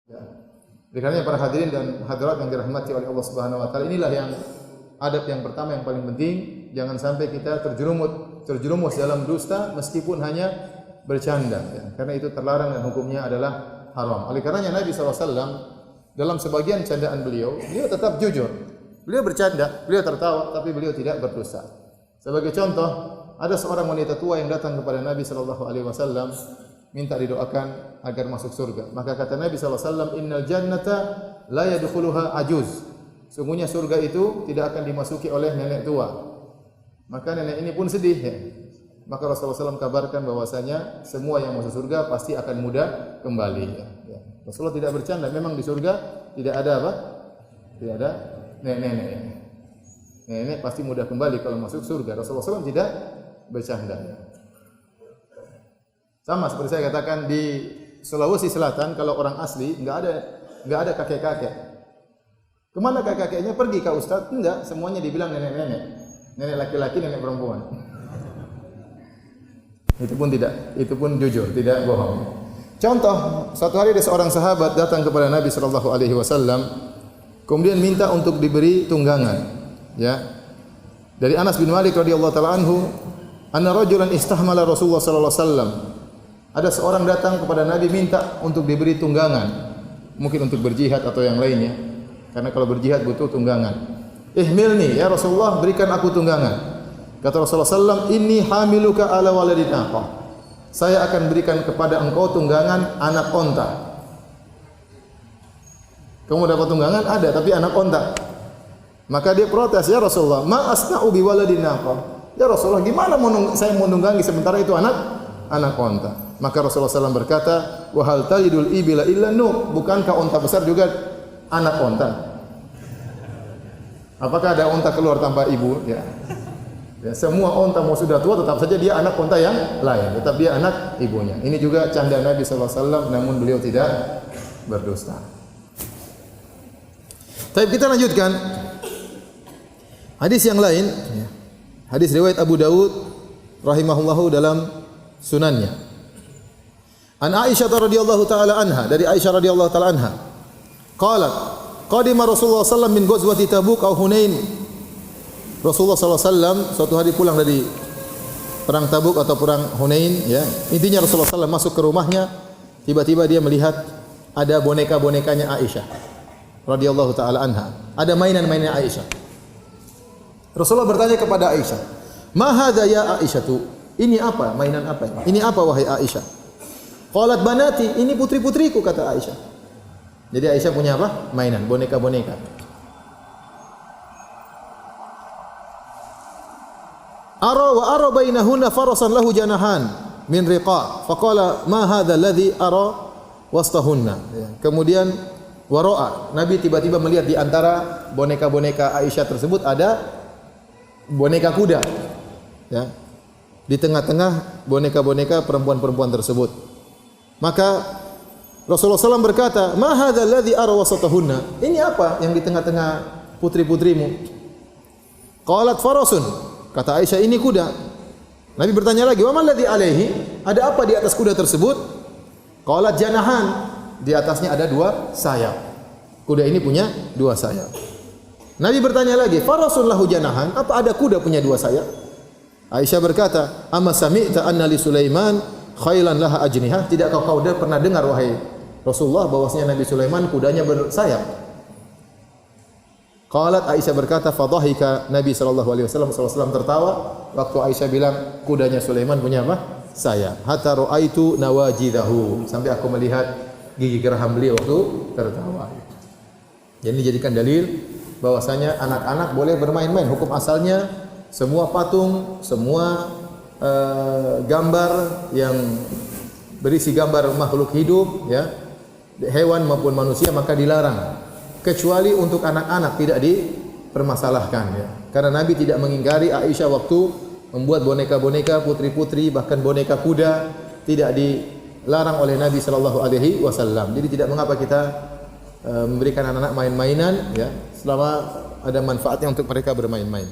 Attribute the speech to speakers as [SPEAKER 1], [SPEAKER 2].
[SPEAKER 1] Ya. Karena para hadirin dan hadirat yang dirahmati oleh Allah Subhanahu wa taala, inilah yang adab yang pertama yang paling penting, jangan sampai kita terjerumus dalam dusta meskipun hanya bercanda ya. Karena itu terlarang dan hukumnya adalah haram. Oleh karenanya Nabi SAW dalam sebagian candaan beliau tetap jujur. Beliau bercanda, beliau tertawa, tapi beliau tidak berdusta. Sebagai contoh, ada seorang wanita tua yang datang kepada Nabi SAW minta didoakan agar masuk surga. Maka kata Nabi SAW, Innal jannata la yadkhuluha ajuz. Sungguhnya surga itu tidak akan dimasuki oleh nenek tua. Maka nenek ini pun sedih ya. Maka Rasulullah SAW kabarkan bahwasanya semua yang masuk surga pasti akan mudah kembali ya. Rasulullah tidak bercanda, memang di surga tidak ada apa? Tidak ada nenek-nenek. Nenek pasti mudah kembali kalau masuk surga. Rasulullah SAW tidak bercanda. Sama seperti saya katakan di Sulawesi Selatan, kalau orang asli enggak ada kakek-kakek. Kemana kakek-kakeknya? Pergi ke ustaz? Enggak, semuanya dibilang nenek-nenek. Nenek laki-laki, nenek perempuan. Itu pun jujur, tidak bohong. Contoh, suatu hari ada seorang sahabat datang kepada Nabi sallallahu alaihi wasallam kemudian minta untuk diberi tunggangan, ya. Dari Anas bin Malik radhiyallahu taala anhu, anna rajulan istahmala Rasulullah sallallahu alaihi wasallam. Ada seorang datang kepada Nabi minta untuk diberi tunggangan, mungkin untuk berjihad atau yang lainnya. Karena kalau berjihad butuh tunggangan. Ihmilni ya Rasulullah, berikan aku tunggangan. Kata Rasulullah sallallahu inni hamiluka ala waladin aqah. Saya akan berikan kepada engkau tunggangan anak onta. Kamu dapat tunggangan? Ada, tapi anak onta. Maka dia protes, ya Rasulullah, ma asna'u bi waladin aqah. Ya Rasulullah, gimana saya mau nunggangi sementara itu anak onta? Maka Rasulullah SAW berkata, wa hal talidul ibila illa nuh. Bukankah onta besar juga anak onta? Apakah ada onta keluar tanpa ibu? Ya. Ya, semua onta mau sudah tua tetap saja dia anak onta yang lain, tetap dia anak ibunya. Ini juga canda Nabi SAW, namun beliau tidak berdusta. Tapi kita lanjutkan hadis yang lain, hadis riwayat Abu Dawud rahimahullahu dalam sunannya. An Aisyah radhiyallahu taala anha, dari Aisyah radhiyallahu taala anha, qalat qadima Rasulullah sallallahu alaihi wasallam min ghazwati Tabuk aw Hunain. Rasulullah sallallahu alaihi wasallam suatu hari pulang dari perang Tabuk atau perang Hunain ya. Intinya Rasulullah sallallahu masuk ke rumahnya, tiba-tiba dia melihat ada boneka-bonekanya Aisyah radhiyallahu taala anha. Ada mainan-mainan Aisyah. Rasulullah bertanya kepada Aisyah, "Ma hadza ya Aisyah tu? Ini apa? Mainan apa ini? Ini apa wahai Aisyah?" Qalat banati, ini putri-putriku kata Aisyah. Jadi Aisyah punya apa? Mainan, boneka-boneka. Ara bainahunna farasan lahu janahan min riqa. Faqala ma hadza alladhi ara wastahunna. Kemudian wara'a, Nabi tiba-tiba melihat di antara boneka-boneka Aisyah tersebut ada boneka kuda. Ya. Di tengah-tengah boneka-boneka perempuan-perempuan tersebut. Maka Rasulullah SAW berkata, "Ma hadzal ladzi ara wasatahunna?" Ini apa yang di tengah-tengah putri-putrimu? Qalat farasun. Kata Aisyah, ini kuda. Nabi bertanya lagi, "Wa ma alladzi alaihi?" Ada apa di atas kuda tersebut? Qalat janahan. Di atasnya ada 2 sayap. Kuda ini punya 2 sayap. Nabi bertanya lagi, "Farasun lahu janahan?" Apa ada kuda punya 2 sayap? Aisyah berkata, "Amma sami'ta anna li Sulaiman khailan laha ajnihah?" Tidakkah kau pernah dengar wahai Rasulullah bahwasanya Nabi Sulaiman kudanya bersayap? Qalat, Aisyah berkata, fadhahika Nabi sallallahu alaihi wasallam tertawa waktu Aisyah bilang kudanya Sulaiman punya apa? Sayap. Hatta raaitu nawajidahu, sampai aku melihat gigi geraham beliau waktu tertawa. Jadi dijadikan dalil bahwasanya anak-anak boleh bermain-main. Hukum asalnya semua patung, semua gambar yang berisi gambar makhluk hidup ya, hewan maupun manusia maka dilarang. Kecuali untuk anak-anak tidak dipermasalahkan ya. Karena Nabi tidak mengingkari Aisyah waktu membuat boneka-boneka putri-putri bahkan boneka kuda tidak dilarang oleh Nabi sallallahu alaihi wasallam. Jadi tidak mengapa kita memberikan anak-anak main-mainan ya selama ada manfaatnya untuk mereka bermain-main.